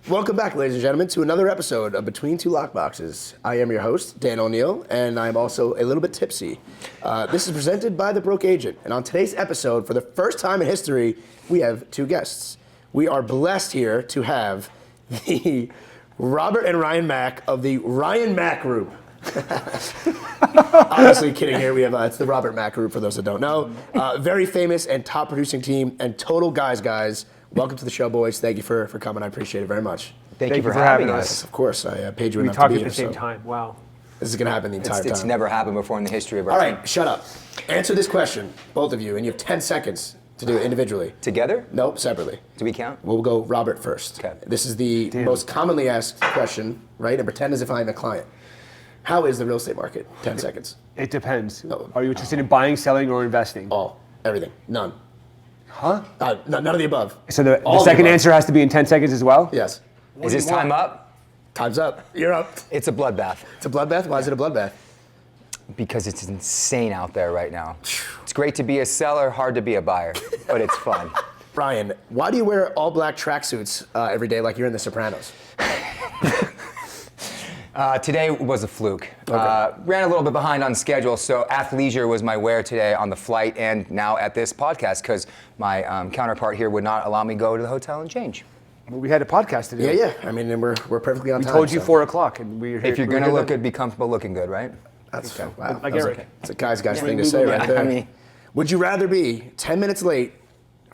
Welcome back, ladies and gentlemen, to another episode of Between Two Lockboxes. I am your host, Dan O'Neill, and I'm also a little bit tipsy. This is presented by The Broke Agent, and on today's episode, for the first time in history, we have two guests. We are blessed here to have the Robert and Ryan Mack of the Ryan Mack Group. Obviously kidding here. We have it's the Robert Mack Group for those that don't know. Very famous and top producing team and total guys. Welcome to the show, boys. Thank you for coming. I appreciate it very much. Thank you for having us. Of course, I paid you We enough to be talked here. at the same time. Wow. This is going to happen the entire time. It's never happened before in the history of our All team. right, shut up. Answer this question, both of you, and you have 10 seconds to do it individually. Together? Nope, separately. Do we count? We'll go Robert first. Okay. This is the most commonly asked question, right? And pretend as if I'm a client. How is the real estate market? 10 seconds. It depends. No. Are you interested in buying, selling, or investing? All. Everything. None. Huh? None of the above. So the All second the above. answer has to be in 10 seconds as well? Yes. Is this time up? Time's up. You're up. It's a bloodbath. It's a bloodbath? Why is it a bloodbath? Because it's insane out there right now. It's great to be a seller, hard to be a buyer, but it's fun. Brian, why do you wear all black tracksuits every day like you're in The Sopranos? Today was a fluke. Okay. Ran a little bit behind on schedule, so athleisure was my wear today on the flight and now at this podcast because my counterpart here would not allow me to go to the hotel and change. Well, we had a podcast to do. Yeah. I mean, and we're perfectly on We time. told you so. 4 o'clock, and we're here. If you're gonna look good, be comfortable looking good, right? That's okay. Wow. Like That's Eric. okay. It's a guy's Yeah, thing to we say moved right on. there. I mean- Would you rather be 10 minutes late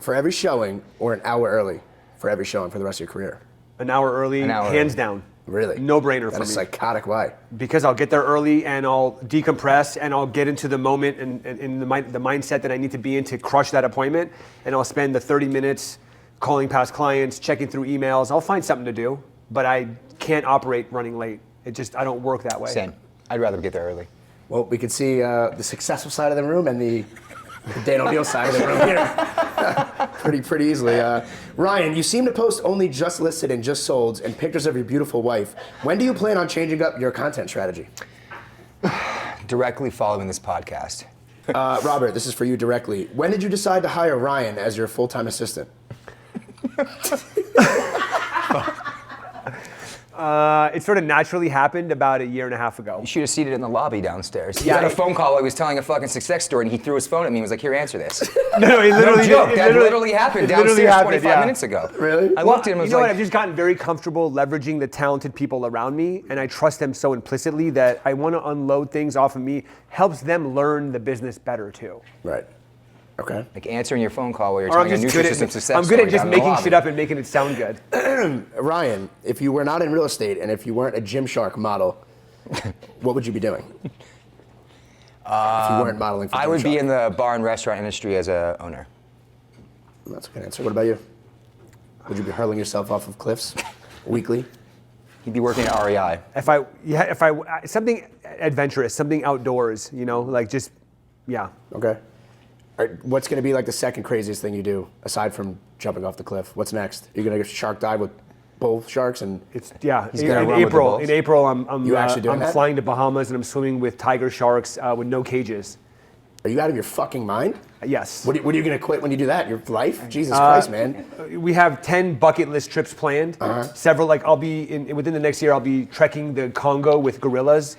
for every showing or an hour early for every showing for the rest of your career? An hour early, hands down. Really? No brainer That for is me. psychotic. Why? Because I'll get there early and I'll decompress and I'll get into the moment and in the mindset that I need to be in to crush that appointment. And I'll spend the 30 minutes calling past clients, checking through emails. I'll find something to do, but I can't operate running late. I don't work that way. Same. I'd rather get there early. Well, we can see the successful side of the room and the Dan O'Neill side of the room here. pretty easily. Ryan, you seem to post only just listed and just sold and pictures of your beautiful wife. When do you plan on changing up your content strategy? Directly following this podcast. Robert, this is for you directly. When did you decide to hire Ryan as your full-time assistant? It sort of naturally happened about a year and a half ago. You should have seated in the lobby downstairs. He Yeah, got a phone call while he was telling a fucking success story, and he threw his phone at me and was like, here, answer this. No, it literally No joke. did. That literally happened downstairs 25 minutes ago. Really? I looked at him and You was know what? like, I've just gotten very comfortable leveraging the talented people around me, and I trust them so implicitly that I want to unload things off of me. Helps them learn the business better too. Right. Okay. like answering your phone call while you're Or I'm telling a just good Nutrisystem at success I'm good at story just down in the making lobby. shit up and making it sound good. Ryan, if you were not in real estate and if you weren't a Gymshark model, what would you be doing? If you weren't modeling for I would be Gymshark. in the bar and restaurant industry as a owner. That's a good answer. What about you? Would you be hurling yourself off of cliffs weekly? He'd be working at REI. If I something adventurous, something outdoors, like just, yeah. Okay. All right, what's going to be like the second craziest thing you do aside from jumping off the cliff? What's next? You're going to shark dive with bull sharks and He's gonna run with the April. bulls. In April, I'm You actually doing I'm that? flying to Bahamas and I'm swimming with tiger sharks with no cages. are you out of your fucking mind? Yes. What are you going to quit when you do that? Your life? Jesus Christ, man. We have 10 bucket list trips planned. Several, I'll be within the next year. I'll be trekking the Congo with gorillas.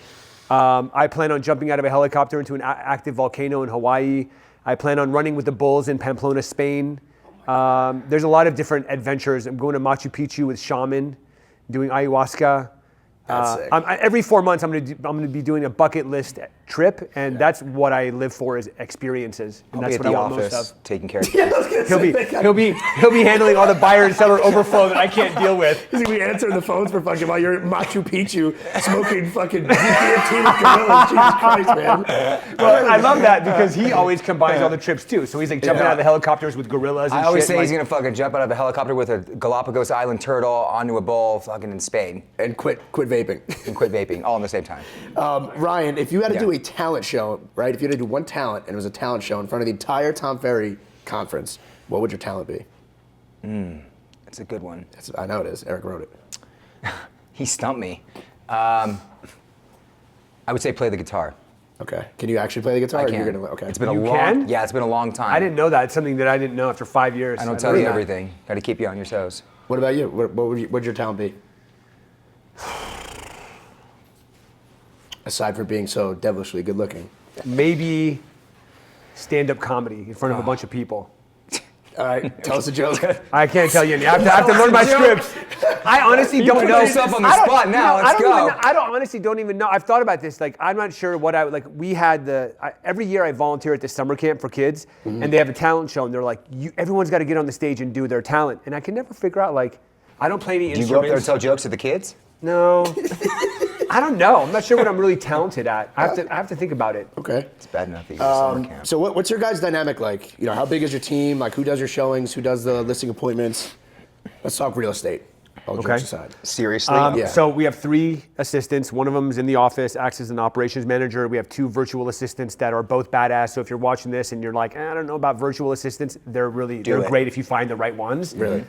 I plan on jumping out of a helicopter into an active volcano in Hawaii. I plan on running with the bulls in Pamplona, Spain. There's a lot of different adventures. I'm going to Machu Picchu with shaman, doing ayahuasca. That's sick. Every 4 months, I'm going to be doing a bucket list trip, and that's what I live for is experiences, and I'll that's be at what I the want most office of. taking care of Yeah, I was gonna say, He'll be handling all the buyer and seller overflow that I can't deal with. He's going to be answering the phones for fucking while you're at Machu Picchu smoking fucking DMT with gorillas. Jesus Christ, man. Well, I love that because he always combines all the trips too. So he's like jumping out of the helicopters with gorillas and I always shit, say he's gonna fucking jump out of a helicopter with a Galapagos Island turtle onto a bull fucking in Spain And quit vaping. and quit vaping all at the same time. Ryan, if you had to Yeah. do a talent show, right? If you had to do one talent and it was a talent show in front of the entire Tom Ferry conference, what would your talent be? That's a good one. I know it is. Eric wrote it. He stumped me. I would say play the guitar. Okay. Can you actually play the guitar? I Or can. You're gonna, okay. It's been a You long. can? It's been a long time. I didn't know that. It's something that I didn't know after 5 years. I don't I've tell learned you that. everything. Got to keep you on your toes. What about you? What'd your talent be? Aside from being so devilishly good looking. Maybe stand-up comedy in front of a bunch of people. All right, tell us a joke. I can't tell you any. I have to learn my scripts. I honestly don't know. Put yourself on the spot now. Let's go. I honestly don't even know. I've thought about this. Like, I'm not sure what we had every year I volunteer at this summer camp for kids, and they have a talent show, and they're like, everyone's got to get on the stage and do their talent. And I can never figure out, like, I don't play any instruments. Do you go up there and tell jokes to the kids? No. I don't know. I'm not sure what I'm really talented at. I have to think about it. Okay. It's bad enough that you go to summer camp. So what's your guys' dynamic like? You know, how big is your team? Like, who does your showings? Who does the listing appointments? Let's talk real estate. All jokes aside. Seriously? Yeah. So we have 3 assistants. One of them is in the office, acts as an operations manager. We have 2 virtual assistants that are both badass. So if you're watching this and you're like, I don't know about virtual assistants, they're great if you find the right ones. Really?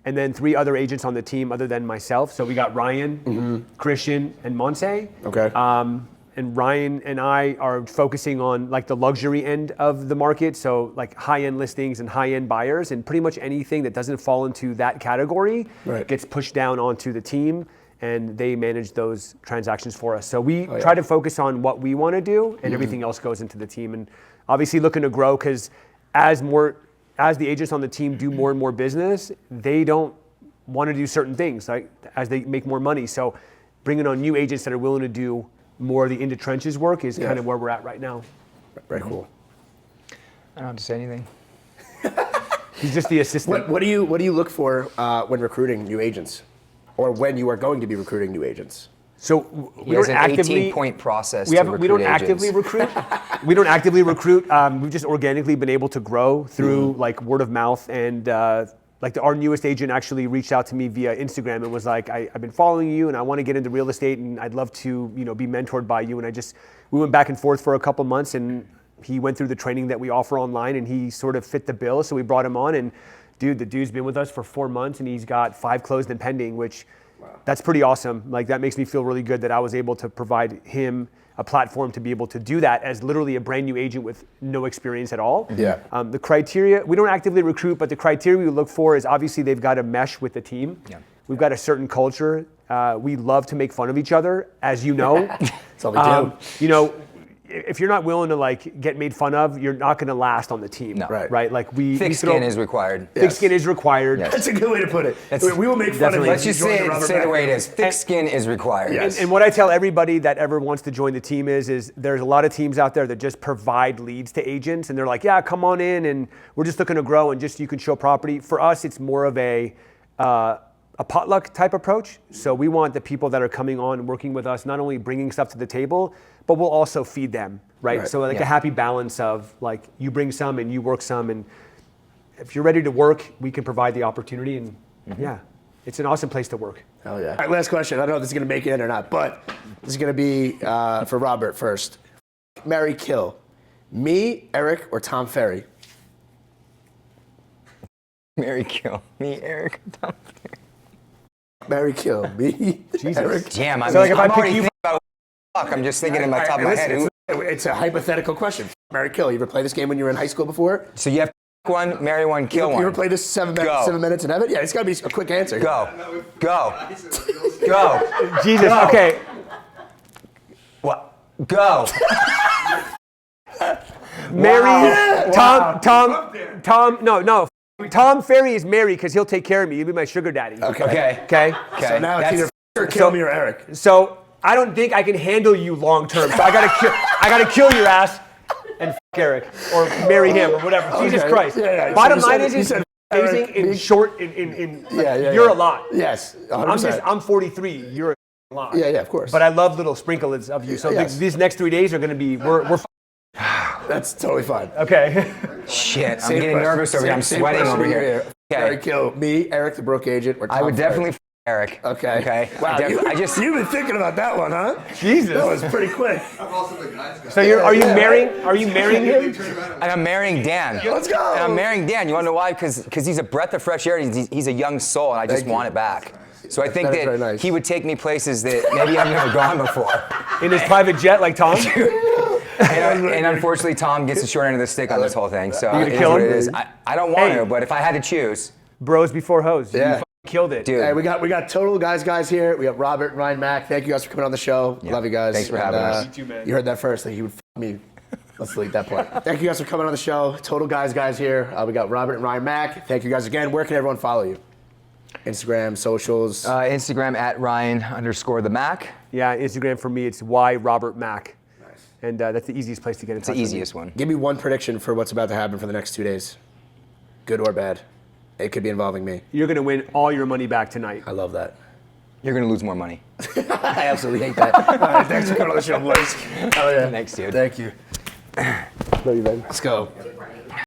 And then 3 other agents on the team other than myself. So we got Ryan, Christian, and Monse. Okay. And Ryan and I are focusing on like the luxury end of the market. So like high-end listings and high-end buyers, and pretty much anything that doesn't fall into that category gets pushed down onto the team, and they manage those transactions for us. So we try to focus on what we want to do, and everything else goes into the team. And obviously looking to grow, because as the agents on the team do more and more business, they don't want to do certain things, like as they make more money. So bringing on new agents that are willing to do more of the into trenches work is kind of where we're at right now. Very cool. I don't have to say anything. He's just the assistant. What do you look for when recruiting new agents, or when you are going to be recruiting new agents? So He has an 18-point process we to recruit we don't agents. actively recruit. We don't actively recruit. We've just organically been able to grow through like word of mouth, and our newest agent actually reached out to me via Instagram and was like, I've been following you and I want to get into real estate and I'd love to be mentored by you. And we went back and forth for a couple months, and he went through the training that we offer online, and he sort of fit the bill. So we brought him on, and the dude's been with us for 4 months, and he's got 5 closed and pending, which that's pretty awesome. Like, that makes me feel really good that I was able to provide him a platform to be able to do that as literally a brand new agent with no experience at all. Yeah. The criteria, we don't actively recruit, but the criteria we look for is obviously they've got to mesh with the team. Yeah. We've got a certain culture. We love to make fun of each other, as you know. That's all we do. If you're not willing to like get made fun of, you're not going to last on the team. No. Right? Like Thick skin is required. Thick skin is required. Yes. That's a good way to put it. We will make fun of you. Let's just say it the way it is. Thick skin is required. Yes. And what I tell everybody that ever wants to join the team is there's a lot of teams out there that just provide leads to agents, and they're like, yeah, come on in, and we're just looking to grow, and just you can show property. For us, it's more of a potluck type approach. So we want the people that are coming on and working with us not only bringing stuff to the table, but we'll also feed them, right? So like a happy balance of like you bring some and you work some, and if you're ready to work, we can provide the opportunity, and it's an awesome place to work. Hell yeah. All right, last question. I don't know if this is going to make it in or not, but this is going to be for Robert first. Marry, kill. Me, Eric, or Tom Ferry? Marry, kill. Me, Eric, Tom. Marry, kill. Me, Eric. Damn, So like if I I'm pick already you- thinking about fuck. I'm just thinking in my top of my head. It's a hypothetical question. Marry, kill. You ever play this game when you were in high school before? So you have to pick one, marry one, kill You one. ever play this 7 minutes in heaven? Yeah, it's got to be a quick answer. Go. Go. Go. Jesus, Go. okay. What? Go. Mary, Tom, no. Tom Ferry is married because he'll take care of me. He'll be my sugar daddy. Okay. Okay? So now it's either or kill me or Eric. So I don't think I can handle you long term. So I gotta kill your ass and Eric or marry him or whatever. Jesus Christ. Yeah. Bottom So line you is said amazing Eric, in me. short. You're a lot. Yes, 100%. I'm 43. You're a lot. Yeah, of course. But I love little sprinkles of you. So Yes. these next 3 days are gonna be we're That's totally fine. okay. Shit, I'm Same getting question. nervous over here. I'm Same sweating question over here. Marry, Okay. kill. Me, Eric, the broke agent, or Tom I would Ferry. definitely Eric. Okay. Wow, You've you've been thinking about that one, huh? Jesus. That was pretty quick. I'm also the guy's guy. So are you marrying him? And I'm marrying Dan. Let's go. And I'm marrying Dan. You want to know why? Because he's a breath of fresh air. He's a young soul, and I just Thank want you. it back. So I think That is that very nice. he would take me places that maybe I've never gone before. In his private jet like Tom? And unfortunately, Tom gets the short end of the stick on this whole thing. So You gonna it is kill what him? it is. I don't want Hey. to, but if I had to choose, Bros before hoes. Yeah. You fucking killed it. Dude. Hey, we got total guys here. We got Robert and Ryan Mack. Thank you guys for coming on the show. Love you guys. Thanks for having us. You too, man. You heard that first. That he would me. Let's delete that part. Thank you guys for coming on the show. Total guys here. We got Robert and Ryan Mack. Thank you guys again. Where can everyone follow you? Instagram, socials. Instagram at Ryan_the Mack. Yeah, Instagram for me, it's YRobertMack. Nice. And that's the easiest place to get in It's touch the with me. easiest one. Give me one prediction for what's about to happen for the next 2 days. Good or bad. It could be involving me. You're going to win all your money back tonight. I love that. You're gonna lose more money. I absolutely hate that. All right, thanks for coming on the show, boys. Oh, yeah. Thanks, dude. Thank you. Love you, baby. Let's go.